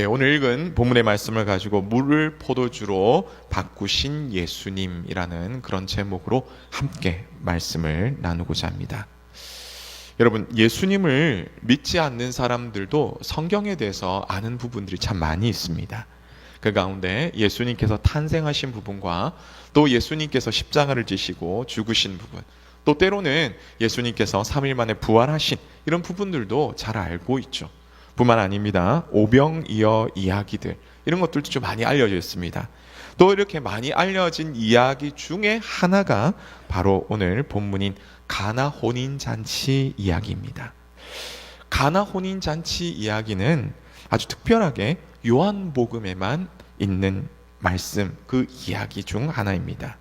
오늘 읽은 본문의 말씀을 가지고 물을 포도주로 바꾸신 예수님이라는 그런 제목으로 함께 말씀을 나누고자 합니다. 여러분, 예수님을 믿지 않는 사람들도 성경에 대해서 아는 부분들이 참 많이 있습니다. 그 가운데 예수님께서 탄생하신 부분과 또 예수님께서 십자가를 지시고 죽으신 부분, 또 때로는 예수님께서 3일 만에 부활하신 이런 부분들도 잘 알고 있죠. 뿐만 아닙니다. 오병이어 이야기들, 이런 것들도 좀 많이 알려져 있습니다. 또 이렇게 많이 알려진 이야기 중에 하나가 바로 오늘 본문인 가나 혼인잔치 이야기입니다. 가나 혼인잔치 이야기는 아주 특별하게 요한복음에만 있는 말씀, 그 이야기 중 하나입니다.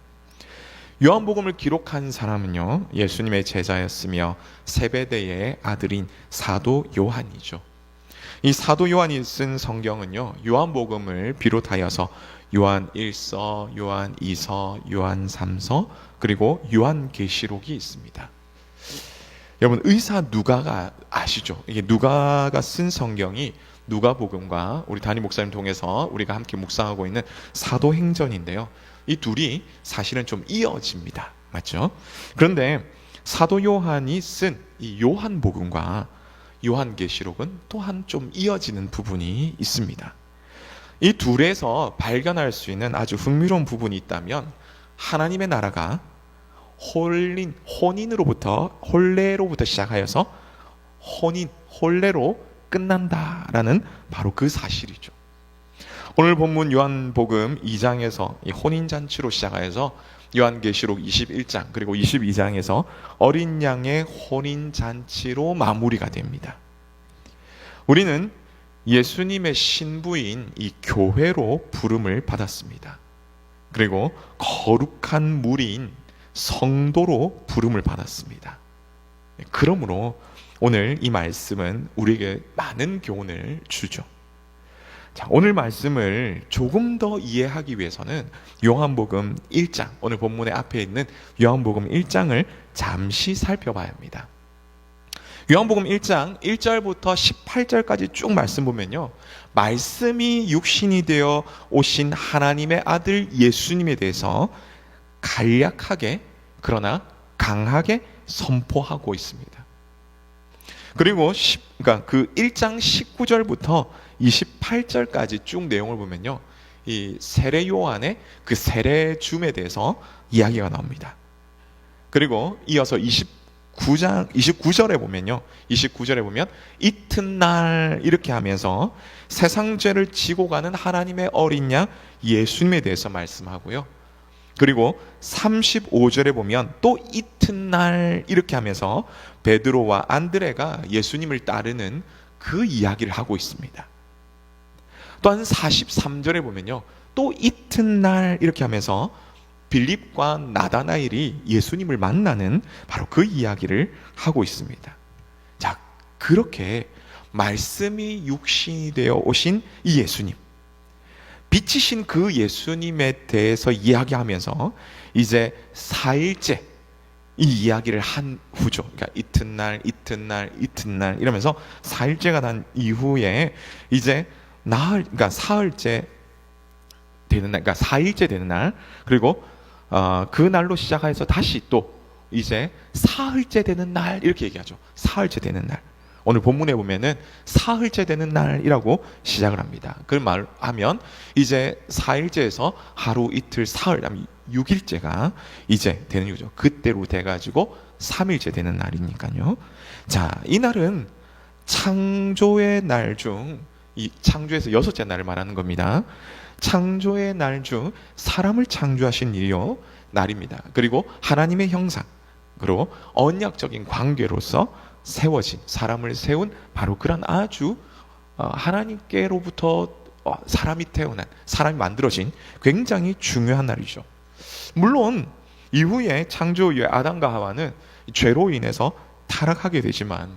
요한복음을 기록한 사람은요, 예수님의 제자였으며 세베대의 아들인 사도 요한이죠. 이 사도 요한이 쓴 성경은요, 요한복음을 비롯하여서 요한 1서, 요한 2서, 요한 3서, 그리고 요한계시록이 있습니다. 여러분, 의사 누가가 아시죠? 이게 누가가 쓴 성경이 누가복음과 우리 담임 목사님 통해서 우리가 함께 묵상하고 있는 사도행전인데요. 이 둘이 사실은 좀 이어집니다. 맞죠? 그런데 사도 요한이 쓴 이 요한복음과 요한계시록은 또한 좀 이어지는 부분이 있습니다. 이 둘에서 발견할 수 있는 아주 흥미로운 부분이 있다면, 하나님의 나라가 혼례로부터 시작하여서 혼례로 끝난다라는 바로 그 사실이죠. 오늘 본문 요한복음 2장에서 이 혼인잔치로 시작하여서 요한계시록 21장 그리고 22장에서 어린 양의 혼인잔치로 마무리가 됩니다. 우리는 예수님의 신부인 이 교회로 부름을 받았습니다. 그리고 거룩한 무리인 성도로 부름을 받았습니다. 그러므로 오늘 이 말씀은 우리에게 많은 교훈을 주죠. 자, 오늘 말씀을 조금 더 이해하기 위해서는 요한복음 1장, 오늘 본문의 앞에 있는 요한복음 1장을 잠시 살펴봐야 합니다. 요한복음 1장 1절부터 18절까지 쭉 말씀 보면요, 말씀이 육신이 되어 오신 하나님의 아들 예수님에 대해서 간략하게 그러나 강하게 선포하고 있습니다. 그리고 그 1장 19절부터 28절까지 쭉 내용을 보면요, 이 세례 요한의 그 세례 줌에 대해서 이야기가 나옵니다. 그리고 이어서 29절에 보면요, 29절에 보면 이튿날 이렇게 하면서 세상 죄를 지고 가는 하나님의 어린 양 예수님에 대해서 말씀하고요. 그리고 35절에 보면 또 이튿날 이렇게 하면서 베드로와 안드레가 예수님을 따르는 그 이야기를 하고 있습니다. 또한 43절에 보면요, 또 이튿날 이렇게 하면서 빌립과 나다나엘이 예수님을 만나는 바로 그 이야기를 하고 있습니다. 자, 그렇게 말씀이 육신이 되어 오신 이 예수님, 빛이신 그 예수님에 대해서 이야기하면서 이제 4일째 이 이야기를 한 후죠. 그러니까 이튿날 이러면서 4일째가 난 이후에 이제 그러니까 사흘째 되는 날, 그러니까 4일째 되는 날, 그리고 그 날로 시작해서 다시 또 이제 사흘째 되는 날 이렇게 얘기하죠. 사흘째 되는 날. 오늘 본문에 보면은 사흘째 되는 날이라고 시작을 합니다. 그 말하면 이제 4일째에서 하루 이틀 사흘, 6일째가 이제 되는 거죠. 그때로 돼가지고 3일째 되는 날이니까요. 자, 이 날은 창조의 날 중, 이 창조에서 6째 날을 말하는 겁니다. 창조의 날 중 사람을 창조하신 일이요 날입니다. 그리고 하나님의 형상, 그리고 언약적인 관계로서 세워진, 사람을 세운 바로 그런 아주 하나님께로부터 사람이 태어난, 사람이 만들어진 굉장히 중요한 날이죠. 물론 이후에 창조 이후에 아담과 하와는 죄로 인해서 타락하게 되지만,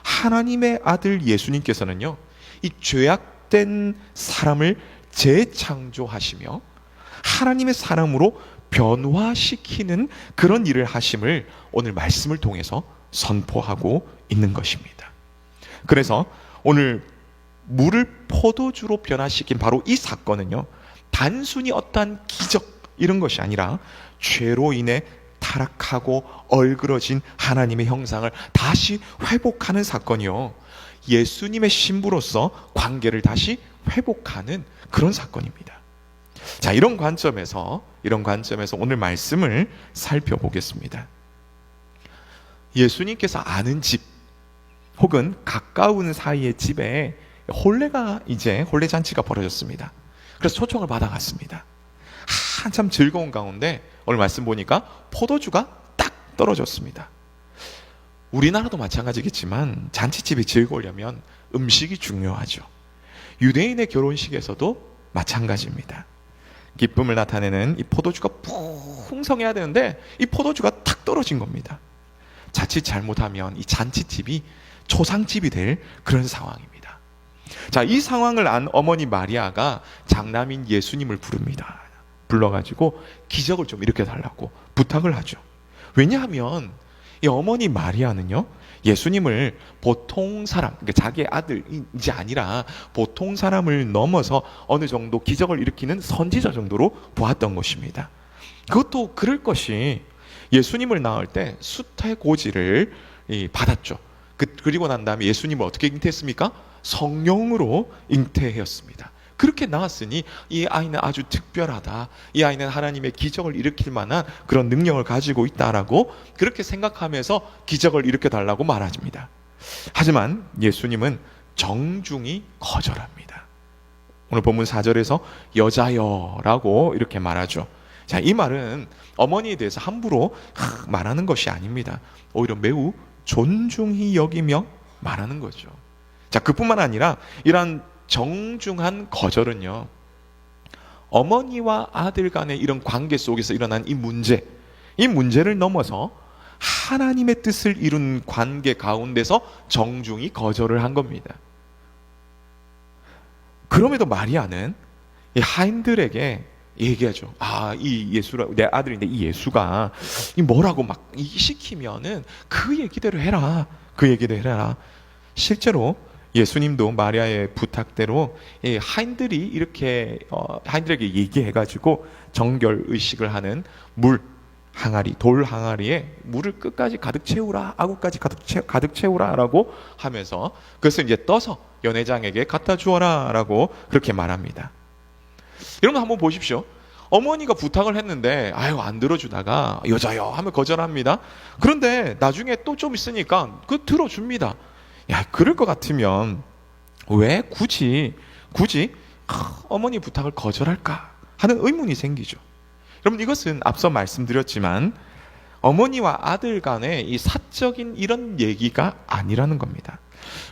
하나님의 아들 예수님께서는요, 이 죄악된 사람을 재창조하시며 하나님의 사람으로 변화시키는 그런 일을 하심을 오늘 말씀을 통해서 선포하고 있는 것입니다. 그래서 오늘 물을 포도주로 변화시킨 바로 이 사건은요, 단순히 어떠한 기적 이런 것이 아니라 죄로 인해 타락하고 얼그러진 하나님의 형상을 다시 회복하는 사건이요, 예수님의 신부로서 관계를 다시 회복하는 그런 사건입니다. 자, 이런 관점에서 오늘 말씀을 살펴보겠습니다. 예수님께서 아는 집 혹은 가까운 사이의 집에 혼례 잔치가 벌어졌습니다. 그래서 초청을 받아갔습니다. 한참 즐거운 가운데 오늘 말씀 보니까 포도주가 딱 떨어졌습니다. 우리나라도 마찬가지겠지만 잔치집이 즐거우려면 음식이 중요하죠. 유대인의 결혼식에서도 마찬가지입니다. 기쁨을 나타내는 이 포도주가 풍성해야 되는데 이 포도주가 탁 떨어진 겁니다. 자칫 잘못하면 이 잔치집이 초상집이 될 그런 상황입니다. 자, 이 상황을 안 어머니 마리아가 장남인 예수님을 부릅니다. 불러가지고 기적을 좀 일으켜달라고 부탁을 하죠. 왜냐하면 이 어머니 마리아는요, 예수님을 보통 사람, 그러니까 자기의 아들이지 아니라 보통 사람을 넘어서 어느 정도 기적을 일으키는 선지자 정도로 보았던 것입니다. 그것도 그럴 것이 예수님을 낳을 때 수태고지를 받았죠. 그리고 난 다음에 예수님을 어떻게 잉태했습니까? 성령으로 잉태하였습니다. 그렇게 낳았으니 이 아이는 아주 특별하다, 이 아이는 하나님의 기적을 일으킬 만한 그런 능력을 가지고 있다라고 그렇게 생각하면서 기적을 일으켜달라고 말합니다. 하지만 예수님은 정중히 거절합니다. 오늘 본문 4절에서 여자여 라고 이렇게 말하죠. 자, 이 말은 어머니에 대해서 함부로 말하는 것이 아닙니다. 오히려 매우 존중히 여기며 말하는 거죠. 자, 그뿐만 아니라 이러한 정중한 거절은요, 어머니와 아들 간의 이런 관계 속에서 일어난 이 문제를 넘어서 하나님의 뜻을 이룬 관계 가운데서 정중히 거절을 한 겁니다. 그럼에도 마리아는 이 하인들에게 얘기하죠. 이 예수라, 내 아들인데 이 예수가 이 뭐라고 막 시키면은 그 얘기대로 해라. 실제로 예수님도 마리아의 부탁대로 하인들이 이렇게 하인들에게 얘기해가지고 정결 의식을 하는 돌 항아리에 물을 끝까지 가득 채우라, 아구까지 가득 채우라라고 하면서 그것을 이제 떠서 연회장에게 갖다 주어라라고 그렇게 말합니다. 여러분 한번 보십시오. 어머니가 부탁을 했는데 안 들어주다가 여자여 하면 거절합니다. 그런데 나중에 또 좀 있으니까 들어줍니다. 그럴 것 같으면 왜 굳이 어머니 부탁을 거절할까 하는 의문이 생기죠. 여러분, 이것은 앞서 말씀드렸지만 어머니와 아들 간의 이 사적인 이런 얘기가 아니라는 겁니다.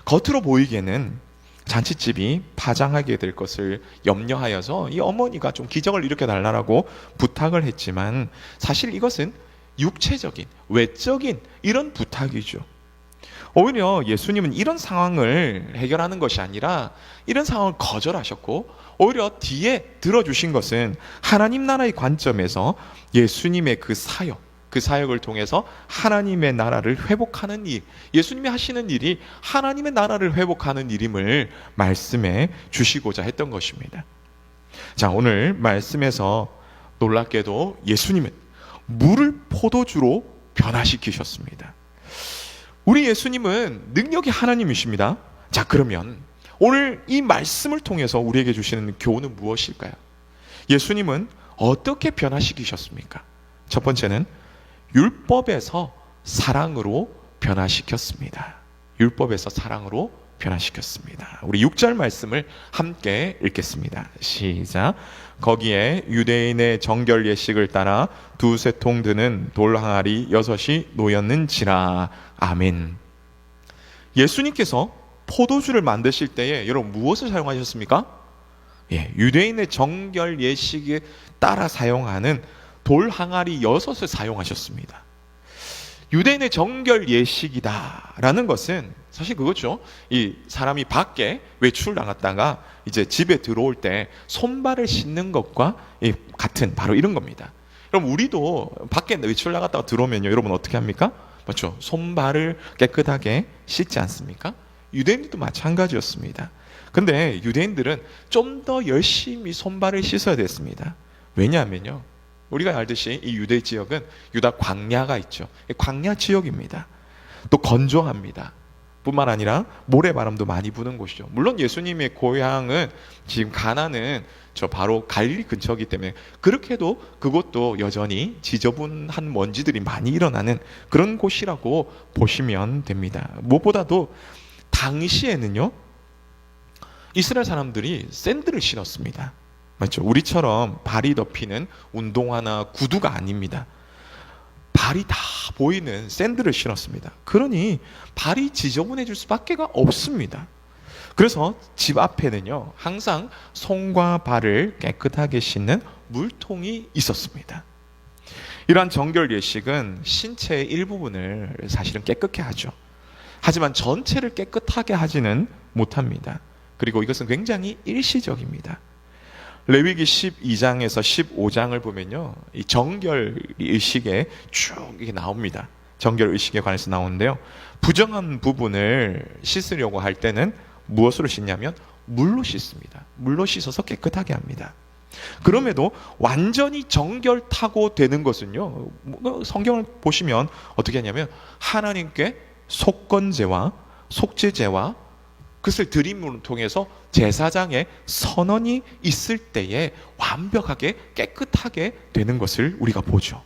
겉으로 보이기에는 잔치집이 파장하게 될 것을 염려하여서 이 어머니가 좀 기적을 일으켜달라고 부탁을 했지만 사실 이것은 육체적인, 외적인 이런 부탁이죠. 오히려 예수님은 이런 상황을 해결하는 것이 아니라 이런 상황을 거절하셨고, 오히려 뒤에 들어주신 것은 하나님 나라의 관점에서 예수님의 그 사역을 통해서 하나님의 나라를 회복하는 일, 예수님이 하시는 일이 하나님의 나라를 회복하는 일임을 말씀해 주시고자 했던 것입니다. 자, 오늘 말씀에서 놀랍게도 예수님은 물을 포도주로 변화시키셨습니다. 우리 예수님은 능력이 하나님이십니다. 자, 그러면 오늘 이 말씀을 통해서 우리에게 주시는 교훈은 무엇일까요? 예수님은 어떻게 변화시키셨습니까? 첫 번째는 율법에서 사랑으로 변화시켰습니다. 우리 6절 말씀을 함께 읽겠습니다. 시작. 거기에 유대인의 정결 예식을 따라 두세 통 드는 돌 항아리 6이 놓였는지라. 아멘. 예수님께서 포도주를 만드실 때에 여러분 무엇을 사용하셨습니까? 유대인의 정결 예식에 따라 사용하는 돌 항아리 6을 사용하셨습니다. 유대인의 정결 예식이다라는 것은 사실 그거죠. 이 사람이 밖에 외출 나갔다가 이제 집에 들어올 때 손발을 씻는 것과 같은 바로 이런 겁니다. 그럼 우리도 밖에 외출 나갔다가 들어오면요, 여러분 어떻게 합니까? 맞죠? 손발을 깨끗하게 씻지 않습니까? 유대인들도 마찬가지였습니다. 근데 유대인들은 좀 더 열심히 손발을 씻어야 됐습니다. 왜냐하면요, 우리가 알듯이 이 유대 지역은 유다 광야가 있죠. 광야 지역입니다. 또 건조합니다. 뿐만 아니라 모래바람도 많이 부는 곳이죠. 물론 예수님의 고향은 지금 가나안은 저 바로 갈릴리 근처이기 때문에 그렇게도 그곳도 여전히 지저분한 먼지들이 많이 일어나는 그런 곳이라고 보시면 됩니다. 무엇보다도 당시에는요, 이스라엘 사람들이 샌들을 신었습니다. 맞죠? 우리처럼 발이 덮이는 운동화나 구두가 아닙니다. 발이 다 보이는 샌들을 신었습니다. 그러니 발이 지저분해질 수밖에 없습니다. 그래서 집 앞에는요, 항상 손과 발을 깨끗하게 씻는 물통이 있었습니다. 이러한 정결 예식은 신체의 일부분을 사실은 깨끗게 하죠. 하지만 전체를 깨끗하게 하지는 못합니다. 그리고 이것은 굉장히 일시적입니다. 레위기 12장에서 15장을 보면요, 이 정결 의식에 쭉 이게 나옵니다. 정결 의식에 관해서 나오는데요, 부정한 부분을 씻으려고 할 때는 무엇으로 씻냐면 물로 씻습니다. 물로 씻어서 깨끗하게 합니다. 그럼에도 완전히 정결타고 되는 것은요, 성경을 보시면 어떻게 하냐면 하나님께 속건제와 속죄제와 그것을 드림을 통해서 제사장의 선언이 있을 때에 완벽하게 깨끗하게 되는 것을 우리가 보죠.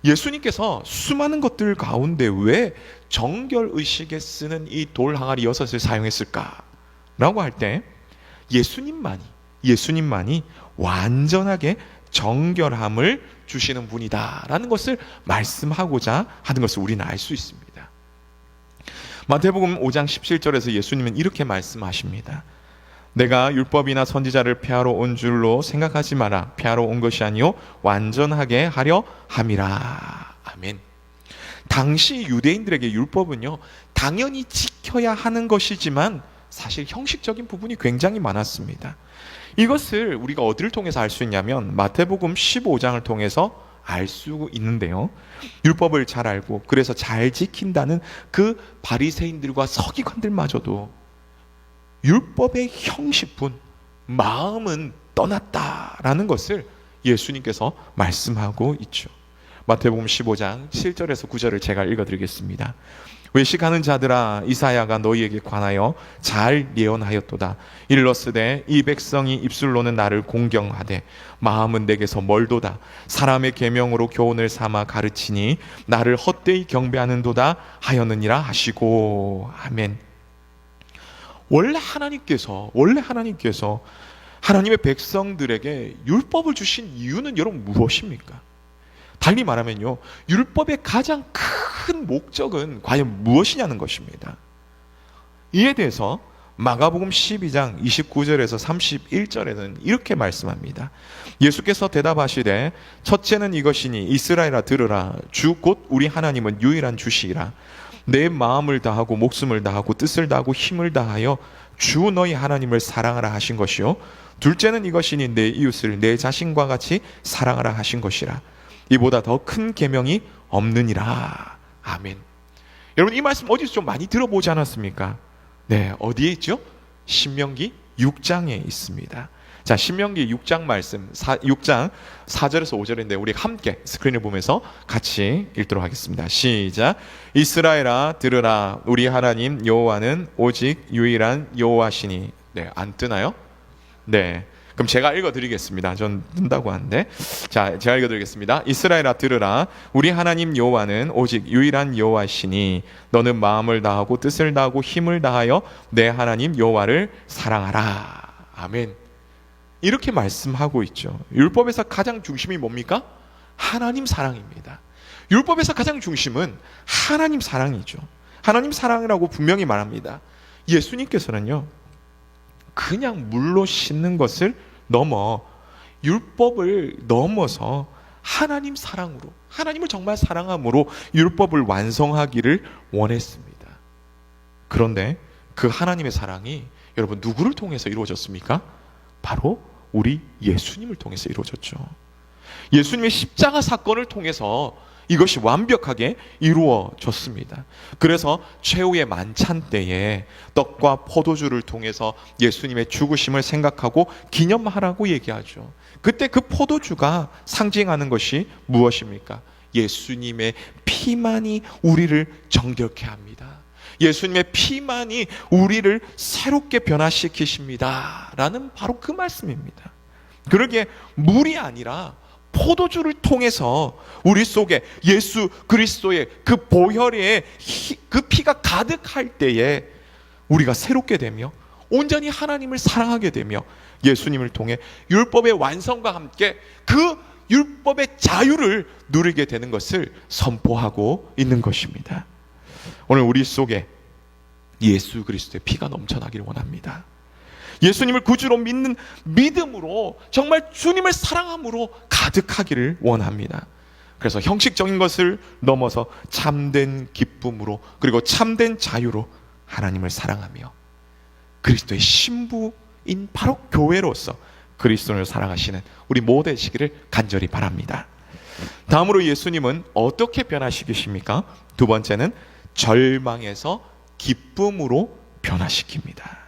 예수님께서 수많은 것들 가운데 왜 정결의식에 쓰는 이 돌 항아리 6을 사용했을까? 라고 할 때 예수님만이 완전하게 정결함을 주시는 분이다 라는 것을 말씀하고자 하는 것을 우리는 알 수 있습니다. 마태복음 5장 17절에서 예수님은 이렇게 말씀하십니다. 내가 율법이나 선지자를 폐하러 온 줄로 생각하지 마라. 폐하러 온 것이 아니요 완전하게 하려 함이라. 아멘. 당시 유대인들에게 율법은요, 당연히 지켜야 하는 것이지만 사실 형식적인 부분이 굉장히 많았습니다. 이것을 우리가 어디를 통해서 알 수 있냐면 마태복음 15장을 통해서 알 수 있는데요, 율법을 잘 알고 그래서 잘 지킨다는 그 바리새인들과 서기관들마저도 율법의 형식뿐 마음은 떠났다라는 것을 예수님께서 말씀하고 있죠. 마태복음 15장 7절에서 9절을 제가 읽어드리겠습니다. 외식하는 자들아, 이사야가 너희에게 관하여 잘 예언하였도다. 일러스되 이 백성이 입술로는 나를 공경하되 마음은 내게서 멀도다. 사람의 계명으로 교훈을 삼아 가르치니 나를 헛되이 경배하는도다 하였느니라 하시고. 아멘. 원래 하나님께서 하나님의 백성들에게 율법을 주신 이유는 여러분 무엇입니까? 달리 말하면요, 율법의 가장 큰 목적은 과연 무엇이냐는 것입니다. 이에 대해서 마가복음 12장 29절에서 31절에는 이렇게 말씀합니다. 예수께서 대답하시되 첫째는 이것이니 이스라엘아 들으라. 주 곧 우리 하나님은 유일한 주시라. 내 마음을 다하고 목숨을 다하고 뜻을 다하고 힘을 다하여 주 너희 하나님을 사랑하라 하신 것이요, 둘째는 이것이니 내 이웃을 내 자신과 같이 사랑하라 하신 것이라. 이보다 더 큰 계명이 없느니라. 아멘. 여러분, 이 말씀 어디서 좀 많이 들어보지 않았습니까? 네, 어디에 있죠? 신명기 6장에 있습니다. 자, 신명기 6장 말씀, 6장 4절에서 5절인데 우리 함께 스크린을 보면서 같이 읽도록 하겠습니다. 시작. 이스라엘아 들으라. 우리 하나님 여호와는 오직 유일한 여호와시니. 네, 안 뜨나요? 네. 그럼 제가 읽어드리겠습니다. 전 뜬다고 하는데, 자, 제가 읽어드리겠습니다. 이스라엘아 들으라. 우리 하나님 여호와는 오직 유일한 여호와시니 너는 마음을 다하고 뜻을 다하고 힘을 다하여 내 하나님 여호와를 사랑하라. 아멘. 이렇게 말씀하고 있죠. 율법에서 가장 중심이 뭡니까? 하나님 사랑입니다. 율법에서 가장 중심은 하나님 사랑이죠. 하나님 사랑이라고 분명히 말합니다. 예수님께서는요, 그냥 물로 씻는 것을 넘어 율법을 넘어서 하나님 사랑으로, 하나님을 정말 사랑함으로 율법을 완성하기를 원했습니다. 그런데 그 하나님의 사랑이 여러분 누구를 통해서 이루어졌습니까? 바로 우리 예수님을 통해서 이루어졌죠. 예수님의 십자가 사건을 통해서 이것이 완벽하게 이루어졌습니다. 그래서 최후의 만찬 때에 떡과 포도주를 통해서 예수님의 죽으심을 생각하고 기념하라고 얘기하죠. 그때 그 포도주가 상징하는 것이 무엇입니까? 예수님의 피만이 우리를 정결케 합니다. 예수님의 피만이 우리를 새롭게 변화시키십니다 라는 바로 그 말씀입니다. 그러기에 물이 아니라 포도주를 통해서 우리 속에 예수 그리스도의 그 보혈의 그 피가 가득할 때에 우리가 새롭게 되며 온전히 하나님을 사랑하게 되며 예수님을 통해 율법의 완성과 함께 그 율법의 자유를 누리게 되는 것을 선포하고 있는 것입니다. 오늘 우리 속에 예수 그리스도의 피가 넘쳐나기를 원합니다. 예수님을 구주로 믿는 믿음으로 정말 주님을 사랑함으로 가득하기를 원합니다. 그래서 형식적인 것을 넘어서 참된 기쁨으로 그리고 참된 자유로 하나님을 사랑하며 그리스도의 신부인 바로 교회로서 그리스도를 사랑하시는 우리 모두 되시기를 간절히 바랍니다. 다음으로 예수님은 어떻게 변화시키십니까? 두 번째는 절망에서 기쁨으로 변화시킵니다.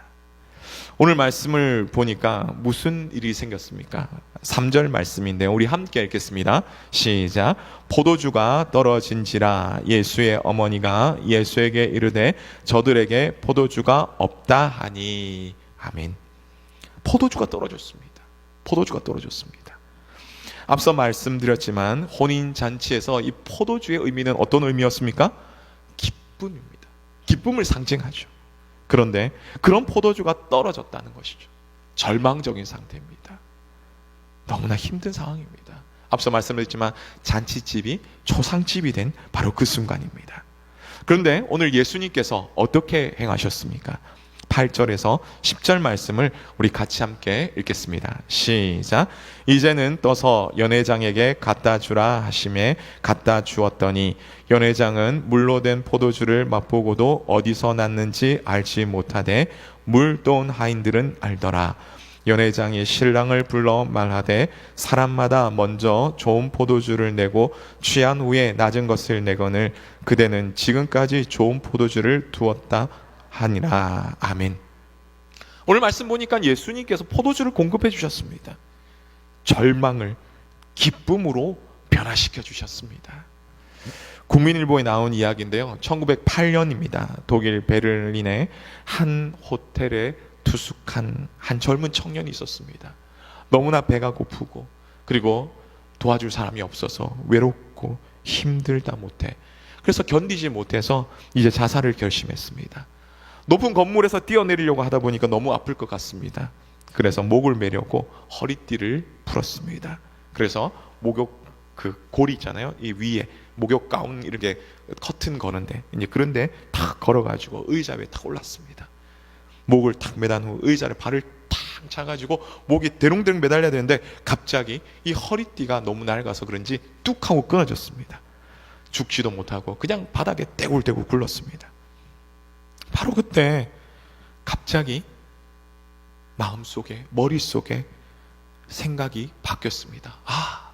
오늘 말씀을 보니까 무슨 일이 생겼습니까? 3절 말씀인데요. 우리 함께 읽겠습니다. 시작. 포도주가 떨어진지라 예수의 어머니가 예수에게 이르되 저들에게 포도주가 없다 하니. 아멘. 포도주가 떨어졌습니다. 포도주가 떨어졌습니다. 앞서 말씀드렸지만 혼인잔치에서 이 포도주의 의미는 어떤 의미였습니까? 기쁨입니다. 기쁨을 상징하죠. 그런데 그런 포도주가 떨어졌다는 것이죠. 절망적인 상태입니다. 너무나 힘든 상황입니다. 앞서 말씀드렸지만 잔치집이 초상집이 된 바로 그 순간입니다. 그런데 오늘 예수님께서 어떻게 행하셨습니까? 8절에서 10절 말씀을 우리 같이 함께 읽겠습니다. 시작. 이제는 떠서 연회장에게 갖다 주라 하심에 갖다 주었더니 연회장은 물로 된 포도주를 맛보고도 어디서 났는지 알지 못하되 물 떠온 하인들은 알더라. 연회장이 신랑을 불러 말하되 사람마다 먼저 좋은 포도주를 내고 취한 후에 낮은 것을 내거늘 그대는 지금까지 좋은 포도주를 두었다 하니라. 아멘. 오늘 말씀 보니까 예수님께서 포도주를 공급해 주셨습니다. 절망을 기쁨으로 변화시켜 주셨습니다. 국민일보에 나온 이야기인데요. 1908년입니다. 독일 베를린의 한 호텔에 투숙한 한 젊은 청년이 있었습니다. 너무나 배가 고프고 그리고 도와줄 사람이 없어서 외롭고 힘들다 못해 그래서 견디지 못해서 이제 자살을 결심했습니다. 높은 건물에서 뛰어내리려고 하다 보니까 너무 아플 것 같습니다. 그래서 목을 매려고 허리띠를 풀었습니다. 그래서 목욕 그 고리 있잖아요. 이 위에 목욕 가운 이렇게 커튼 거는데 이제 그런데 탁 걸어가지고 의자 위에 탁 올랐습니다. 목을 탁 매단 후 의자를 발을 탁 차가지고 목이 대롱대롱 매달려야 되는데 갑자기 이 허리띠가 너무 낡아서 그런지 뚝 하고 끊어졌습니다. 죽지도 못하고 그냥 바닥에 떼굴떼굴 굴렀습니다. 바로 그때 갑자기 마음속에 머릿속에 생각이 바뀌었습니다. 아,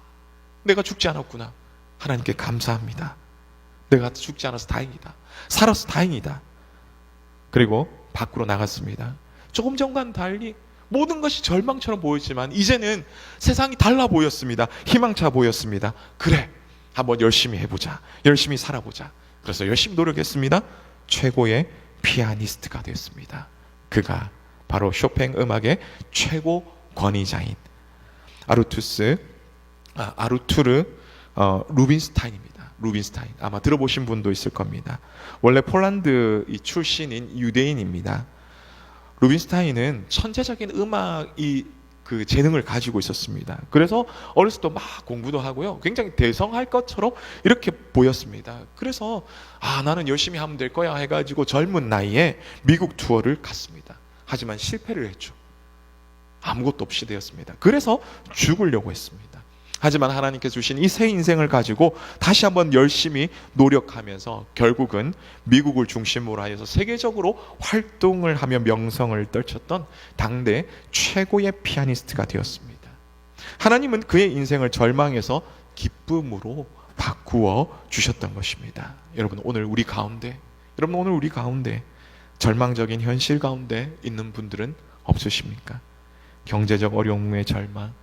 내가 죽지 않았구나. 하나님께 감사합니다. 내가 죽지 않아서 다행이다. 살아서 다행이다. 그리고 밖으로 나갔습니다. 조금 전과는 달리 모든 것이 절망처럼 보였지만 이제는 세상이 달라 보였습니다. 희망차 보였습니다. 그래, 한번 열심히 해보자. 열심히 살아보자. 그래서 열심히 노력했습니다. 최고의 피아니스트가 됐습니다. 그가 바로 쇼팽 음악의 최고 권위자인 아르투르 루빈스타인입니다. 루빈스타인 아마 들어보신 분도 있을 겁니다. 원래 폴란드 출신인 유대인입니다. 루빈스타인은 천재적인 음악이 그 재능을 가지고 있었습니다. 그래서 어렸을 때 막 공부도 하고요. 굉장히 대성할 것처럼 이렇게 보였습니다. 그래서 나는 열심히 하면 될 거야 해가지고 젊은 나이에 미국 투어를 갔습니다. 하지만 실패를 했죠. 아무것도 없이 되었습니다. 그래서 죽으려고 했습니다. 하지만 하나님께서 주신 이 새 인생을 가지고 다시 한번 열심히 노력하면서 결국은 미국을 중심으로 하여서 세계적으로 활동을 하며 명성을 떨쳤던 당대 최고의 피아니스트가 되었습니다. 하나님은 그의 인생을 절망에서 기쁨으로 바꾸어 주셨던 것입니다. 여러분 오늘 우리 가운데 절망적인 현실 가운데 있는 분들은 없으십니까? 경제적 어려움의 절망,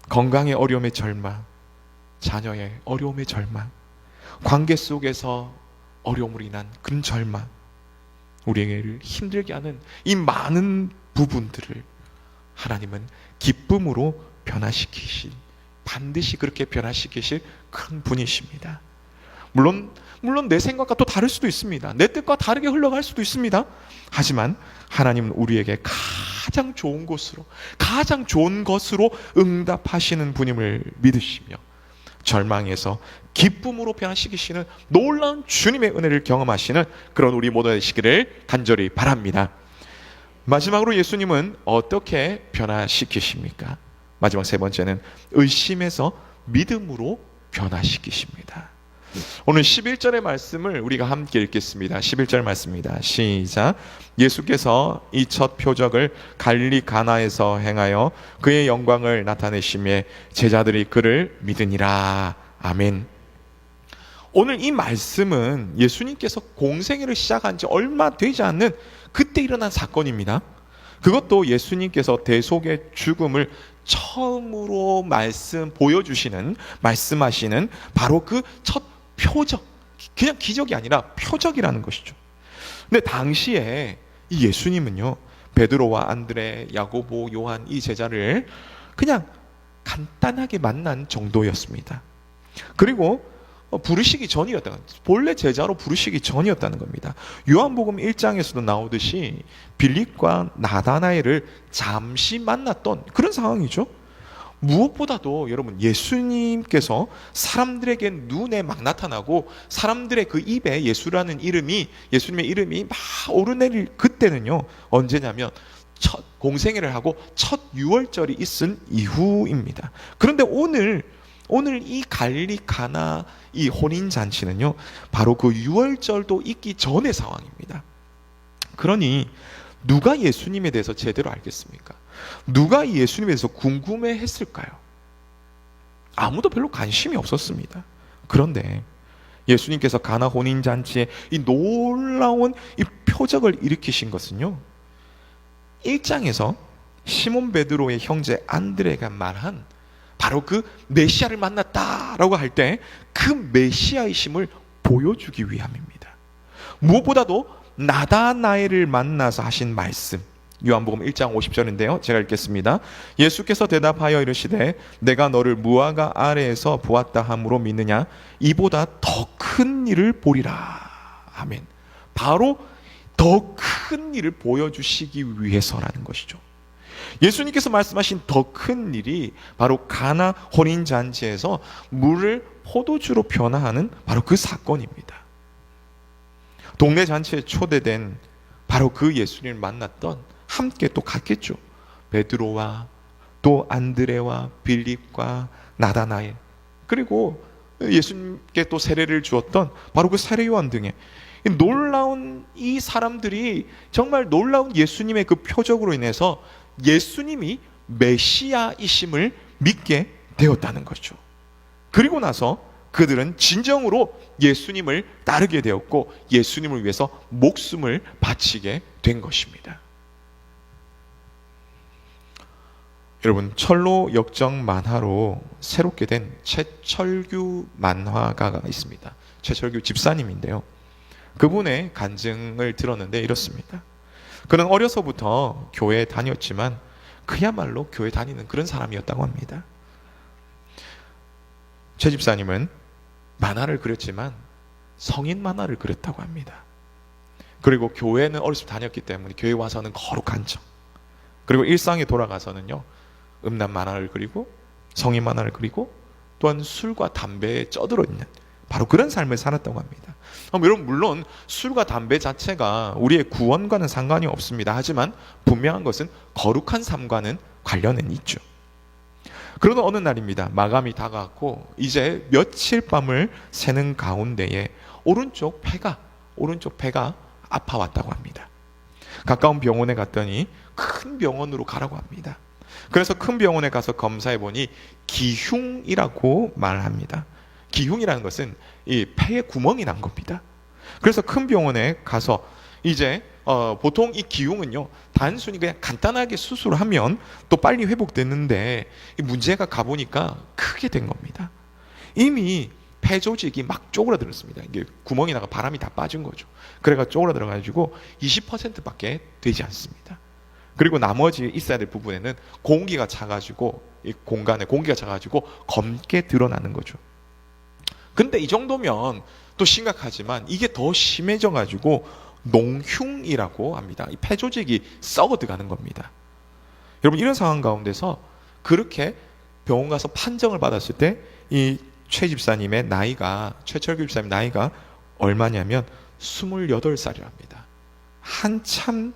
건강의 어려움의 절망, 자녀의 어려움의 절망, 관계 속에서 어려움으로 인한 그 절망, 우리에게 힘들게 하는 이 많은 부분들을 하나님은 기쁨으로 반드시 그렇게 변화시키실 큰 분이십니다. 물론 내 생각과 또 다를 수도 있습니다. 내 뜻과 다르게 흘러갈 수도 있습니다. 하지만 하나님은 우리에게 가장 좋은 것으로 응답하시는 분임을 믿으시며 절망에서 기쁨으로 변화시키시는 놀라운 주님의 은혜를 경험하시는 그런 우리 모두 되시기를 간절히 바랍니다. 마지막으로 예수님은 어떻게 변화시키십니까? 마지막 세 번째는 의심에서 믿음으로 변화시키십니다. 오늘 11절의 말씀을 우리가 함께 읽겠습니다. 11절 말씀입니다. 시작. 예수께서 이 첫 표적을 갈릴리 가나에서 행하여 그의 영광을 나타내시매 제자들이 그를 믿으니라. 아멘. 오늘 이 말씀은 예수님께서 공생애를 시작한 지 얼마 되지 않는 그때 일어난 사건입니다. 그것도 예수님께서 대속의 죽음을 처음으로 말씀하시는 바로 그 첫 표적, 그냥 기적이 아니라 표적이라는 것이죠. 근데 당시에 이 예수님은요, 베드로와 안드레, 야고보, 요한 이 제자를 그냥 간단하게 만난 정도였습니다. 그리고 부르시기 전이었다는, 본래 제자로 부르시기 전이었다는 겁니다. 요한복음 1장에서도 나오듯이 빌립과 나다나엘을 잠시 만났던 그런 상황이죠. 무엇보다도 여러분, 예수님께서 사람들에게 눈에 막 나타나고 사람들의 그 입에 예수님의 이름이 막 오르내릴 그때는요, 언제냐면 첫 공생애를 하고 첫 유월절이 있은 이후입니다. 그런데 오늘 이 갈릴리 가나 이 혼인 잔치는요, 바로 그 유월절도 있기 전의 상황입니다. 그러니 누가 예수님에 대해서 제대로 알겠습니까? 누가 예수님에 대해서 궁금해 했을까요? 아무도 별로 관심이 없었습니다. 그런데 예수님께서 가나 혼인 잔치에 이 놀라운 이 표적을 일으키신 것은요, 1장에서 시몬 베드로의 형제 안드레가 말한 바로 그 메시아를 만났다라고 할 때 그 메시아이심을 보여주기 위함입니다. 무엇보다도 나다나엘을 만나서 하신 말씀, 요한복음 1장 50절인데요. 제가 읽겠습니다. 예수께서 대답하여 이르시되 내가 너를 무화과 아래에서 보았다 함으로 믿느냐? 이보다 더 큰 일을 보리라. 아멘. 바로 더 큰 일을 보여주시기 위해서라는 것이죠. 예수님께서 말씀하신 더 큰 일이 바로 가나 혼인잔치에서 물을 포도주로 변화하는 바로 그 사건입니다. 동네 잔치에 초대된 바로 그 예수님을 만났던, 함께 또 갔겠죠, 베드로와 또 안드레와 빌립과 나다나엘, 그리고 예수님께 또 세례를 주었던 바로 그 세례 요한 등의 놀라운 이 사람들이 정말 놀라운 예수님의 그 표적으로 인해서 예수님이 메시아이심을 믿게 되었다는 거죠. 그리고 나서 그들은 진정으로 예수님을 따르게 되었고 예수님을 위해서 목숨을 바치게 된 것입니다. 여러분, 철로 역정 만화로 새롭게 된 최철규 만화가가 있습니다. 최철규 집사님인데요, 그분의 간증을 들었는데 이렇습니다. 그는 어려서부터 교회에 다녔지만 그야말로 교회 다니는 그런 사람이었다고 합니다. 최 집사님은 만화를 그렸지만 성인 만화를 그렸다고 합니다. 그리고 교회는 어렸을 때 다녔기 때문에 교회 와서는 거룩한 척, 그리고 일상에 돌아가서는요, 음란 만화를 그리고 성인 만화를 그리고 또한 술과 담배에 쩌들어 있는 바로 그런 삶을 살았다고 합니다. 여러분, 물론 술과 담배 자체가 우리의 구원과는 상관이 없습니다. 하지만 분명한 것은 거룩한 삶과는 관련은 있죠. 그러던 어느 날입니다. 마감이 다가왔고 이제 며칠 밤을 새는 가운데에 오른쪽 배가 아파왔다고 합니다. 가까운 병원에 갔더니 큰 병원으로 가라고 합니다. 그래서 큰 병원에 가서 검사해 보니 기흉이라고 말합니다. 기흉이라는 것은 이 폐에 구멍이 난 겁니다. 그래서 큰 병원에 가서 이제 보통 이 기흉은요, 단순히 그냥 간단하게 수술하면 또 빨리 회복됐는데, 이 문제가 가보니까 크게 된 겁니다. 이미 폐 조직이 막 쪼그라들었습니다. 이게 구멍이 나가 바람이 다 빠진 거죠. 그래가 쪼그라들어가지고 20%밖에 되지 않습니다. 그리고 나머지 있어야 될 부분에는 공기가 차가지고, 이 공간에 공기가 차가지고 검게 드러나는 거죠. 근데 이 정도면 또 심각하지만 이게 더 심해져가지고 농흉이라고 합니다. 이 폐 조직이 썩어 들어가는 겁니다. 여러분, 이런 상황 가운데서 그렇게 병원 가서 판정을 받았을 때 이 최 집사님의 나이가, 최철규 집사님 나이가 얼마냐면 28살이랍니다. 한참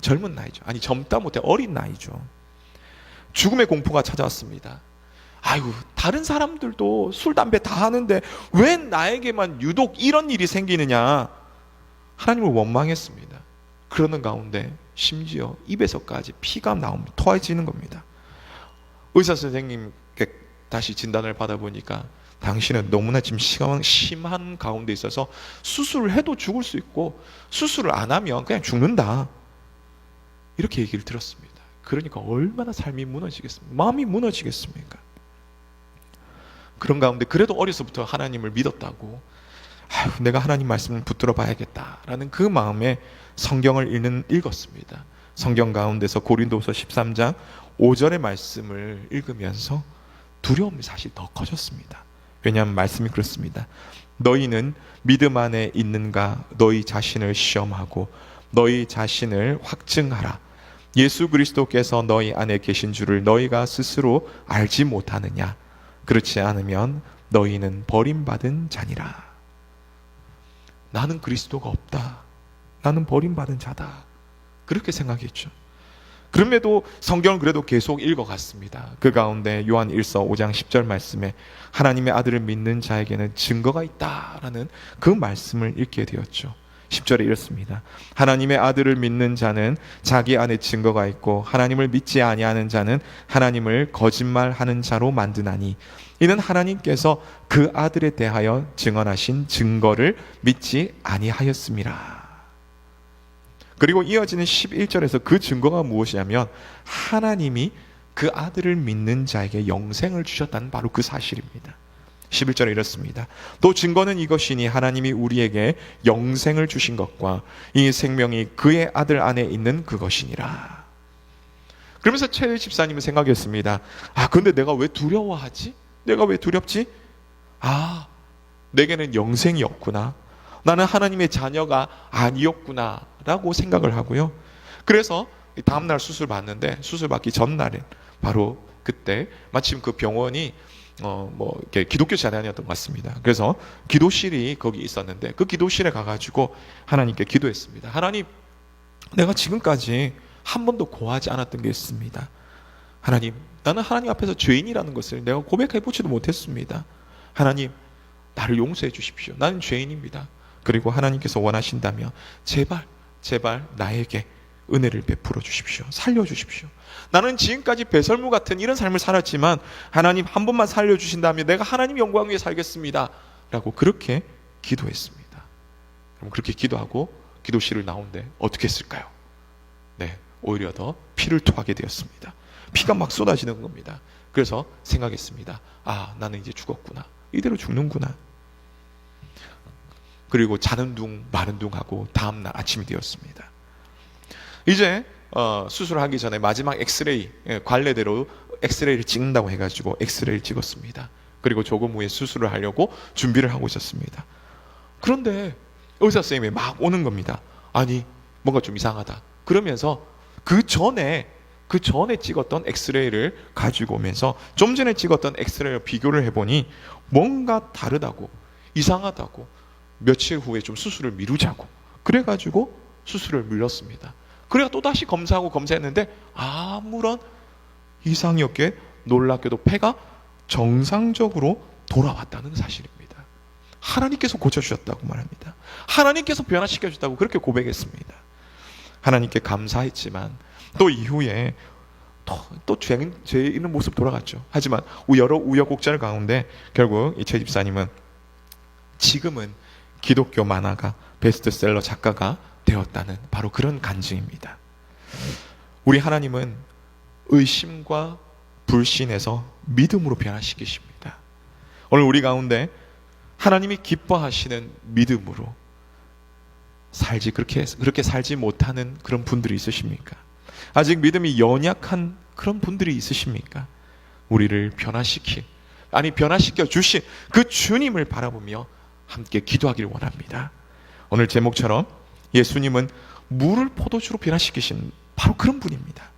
젊은 나이죠. 아니, 젊다 못해 어린 나이죠. 죽음의 공포가 찾아왔습니다. 아이고, 다른 사람들도 술, 담배 다 하는데 왜 나에게만 유독 이런 일이 생기느냐. 하나님을 원망했습니다. 그러는 가운데 심지어 입에서까지 피가 나옵니다. 토해지는 겁니다. 의사 선생님께 다시 진단을 받아보니까 당신은 너무나 지금 심한 가운데 있어서 수술을 해도 죽을 수 있고 수술을 안 하면 그냥 죽는다. 이렇게 얘기를 들었습니다. 그러니까 얼마나 삶이 무너지겠습니까? 마음이 무너지겠습니까? 그런 가운데 그래도 어려서부터 하나님을 믿었다고, 내가 하나님 말씀을 붙들어 봐야겠다라는 그 마음에 성경을 읽었습니다. 성경 가운데서 고린도후서 13장 5절의 말씀을 읽으면서 두려움이 사실 더 커졌습니다. 왜냐하면 말씀이 그렇습니다. 너희는 믿음 안에 있는가 너희 자신을 시험하고 너희 자신을 확증하라. 예수 그리스도께서 너희 안에 계신 줄을 너희가 스스로 알지 못하느냐. 그렇지 않으면 너희는 버림받은 자니라. 나는 그리스도가 없다. 나는 버림받은 자다. 그렇게 생각했죠. 그럼에도 성경을 그래도 계속 읽어갔습니다. 그 가운데 요한 1서 5장 10절 말씀에 하나님의 아들을 믿는 자에게는 증거가 있다라는 그 말씀을 읽게 되었죠. 10절에 이렇습니다. 하나님의 아들을 믿는 자는 자기 안에 증거가 있고 하나님을 믿지 아니하는 자는 하나님을 거짓말하는 자로 만드나니 이는 하나님께서 그 아들에 대하여 증언하신 증거를 믿지 아니하였음이라. 그리고 이어지는 11절에서 그 증거가 무엇이냐면 하나님이 그 아들을 믿는 자에게 영생을 주셨다는 바로 그 사실입니다. 11절에 이렇습니다. 또 증거는 이것이니 하나님이 우리에게 영생을 주신 것과 이 생명이 그의 아들 안에 있는 그것이니라. 그러면서 최 집사님은 생각했습니다. 근데 내가 왜 두려워하지? 내가 왜 두렵지? 내게는 영생이 없구나. 나는 하나님의 자녀가 아니었구나 라고 생각을 하고요. 그래서 다음날 수술 받는데 수술 받기 전날에 바로 그때 마침 그 병원이 이렇게 기독교 재단이었던 것 같습니다. 그래서 기도실이 거기 있었는데 그 기도실에 가가지고 하나님께 기도했습니다. 하나님, 내가 지금까지 한 번도 고하지 않았던 게 있습니다. 하나님, 나는 하나님 앞에서 죄인이라는 것을 내가 고백해보지도 못했습니다. 하나님, 나를 용서해 주십시오. 나는 죄인입니다. 그리고 하나님께서 원하신다면 제발 나에게 은혜를 베풀어 주십시오. 살려주십시오. 나는 지금까지 배설무 같은 이런 삶을 살았지만 하나님 한 번만 살려주신다면 내가 하나님 영광 위에 살겠습니다 라고 그렇게 기도했습니다. 그럼 그렇게 기도하고 기도실을 나오는데 어떻게 했을까요? 오히려 더 피를 토하게 되었습니다. 피가 막 쏟아지는 겁니다. 그래서 생각했습니다. 나는 이제 죽었구나. 이대로 죽는구나. 그리고 자는 둥 마는 둥 하고 다음날 아침이 되었습니다. 이제 수술하기 전에 마지막 엑스레이, 관례대로 엑스레이를 찍는다고 해가지고 엑스레이를 찍었습니다. 그리고 조금 후에 수술을 하려고 준비를 하고 있었습니다. 그런데 의사 선생님이 막 오는 겁니다. 아니, 뭔가 좀 이상하다. 그러면서 그 전에 찍었던 엑스레이를 가지고 오면서 좀 전에 찍었던 엑스레이와 비교를 해보니 뭔가 다르다고, 이상하다고, 며칠 후에 좀 수술을 미루자고 그래가지고 수술을 미뤘습니다. 그래가 또다시 검사하고 검사했는데 아무런 이상이 없게 놀랍게도 폐가 정상적으로 돌아왔다는 사실입니다. 하나님께서 고쳐주셨다고 말합니다. 하나님께서 변화시켜주셨다고 그렇게 고백했습니다. 하나님께 감사했지만 또 이후에 또 죄 있는 모습 돌아갔죠. 하지만 여러 우여곡절 가운데 결국 이 최 집사님은 지금은 기독교 만화가 베스트셀러 작가가 되었다는 바로 그런 간증입니다. 우리 하나님은 의심과 불신에서 믿음으로 변화시키십니다. 오늘 우리 가운데 하나님이 기뻐하시는 믿음으로 살지 그렇게 살지 못하는 그런 분들이 있으십니까? 아직 믿음이 연약한 그런 분들이 있으십니까? 우리를 변화시켜 주신 그 주님을 바라보며 함께 기도하기를 원합니다. 오늘 제목처럼 예수님은 물을 포도주로 변화시키신 바로 그런 분입니다.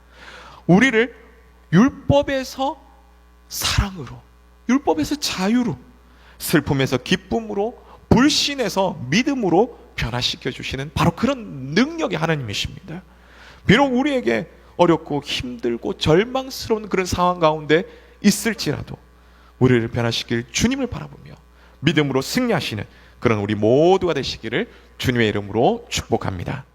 우리를 율법에서 사랑으로, 율법에서 자유로, 슬픔에서 기쁨으로, 불신에서 믿음으로 변화시켜 주시는 바로 그런 능력의 하나님이십니다. 비록 우리에게 어렵고 힘들고 절망스러운 그런 상황 가운데 있을지라도 우리를 변화시킬 주님을 바라보며 믿음으로 승리하시는 그런 우리 모두가 되시기를 주님의 이름으로 축복합니다.